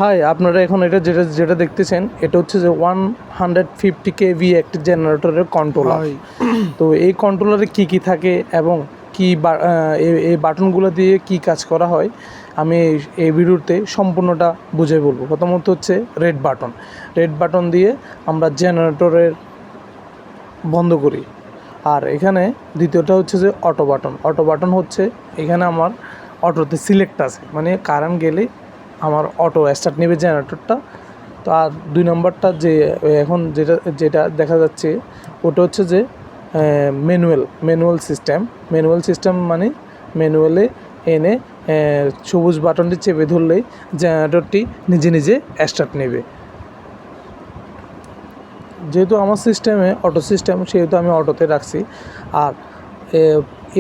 High, আপনারা এখন এটা যেটা যেটা দেখতেছেন এটা হচ্ছে যে 150 কেভি একটি জেনারেটরের কন্ট্রোলার। তো এই কন্ট্রোলারে কি থাকে এবং এই বাটনগুলো দিয়ে কি কাজ করা হয় আমি এই ভিডিওতে সম্পূর্ণটা বুঝে বলবো। প্রথমত হচ্ছে রেড বাটন দিয়ে আমরা জেনারেটরের বন্ধ করি। আর এখানে দ্বিতীয়টা হচ্ছে যে অটো বাটন হচ্ছে এখানে আমার অটোতে সিলেক্ট আছে, মানে কারেন্ট গেলে আমার অটো স্টার্ট নেবে জেনারেটরটা। তো আর 2 নম্বরটা যে এখন যেটা দেখা যাচ্ছে ওটা হচ্ছে যে ম্যানুয়াল সিস্টেম মানে ম্যানুয়ালে এনে সবুজ বাটনটি চেপে ধরলেই জেনারেটরটি নিজে নিজে স্টার্ট নেবে। যেহেতু আমার সিস্টেমে অটো সিস্টেম সেহেতু আমি অটোতে রাখছি। আর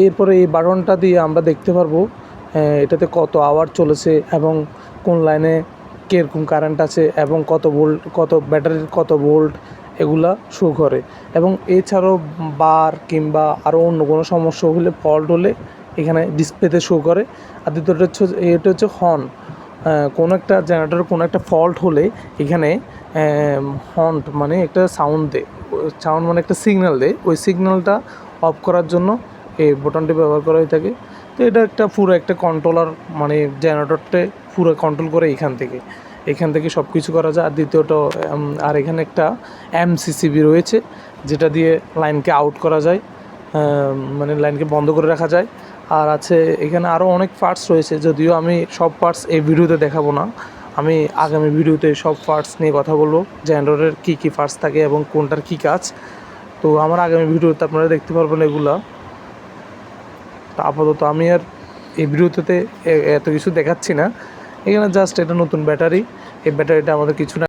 এরপরে এই বাটনটা দিয়ে আমরা দেখতে পারবো এটাতে কত আওয়ার চলেছে এবং কোন লাইনে কীরকম কারেন্ট আছে এবং কত ব্যাটারির কত ভোল্ট এগুলা শো করে। এবং এছাড়াও বার কিংবা আরও অন্য কোনো সমস্যা হলে ফল্ট হলে এখানে ডিসপ্লেতে শো করে। আর দ্বিতীয়টা হচ্ছে এটা হচ্ছে হর্ন। কোনো একটা জেনারেটর কোনো একটা ফল্ট হলে এখানে হর্ন মানে একটা সাউন্ড মানে একটা সিগন্যাল দেয়। ওই সিগন্যালটা অফ করার জন্য এই বোতামটি ব্যবহার করা হয়ে থাকে। তো এটা পুরো একটা কন্ট্রোলার, মানে জেনারেটরটা পুরো কন্ট্রোল করে এখান থেকে সব কিছু করা যায়। আর দ্বিতীয়ত আর এখানে একটা এমসিসিবি রয়েছে যেটা দিয়ে লাইনকে আউট করা যায়, মানে লাইনকে বন্ধ করে রাখা যায়। আর আছে এখানে আরও অনেক পার্টস রয়েছে, যদিও আমি সব পার্টস এই ভিডিওতে দেখাবো না। আমি আগামী ভিডিওতে সব পার্টস নিয়ে কথা বলবো, জেনারেটরের কী পার্টস থাকে এবং কোনটার কী কাজ। তো আমার আগামী ভিডিওতে আপনারা দেখতে পারবেন এগুলা। তো আপাতত আমি আর এই ভিডিওতে এত কিছু দেখাচ্ছি না। এখানে জাস্ট এটা নতুন ব্যাটারি, এই ব্যাটারিটা আমাদের কিছু না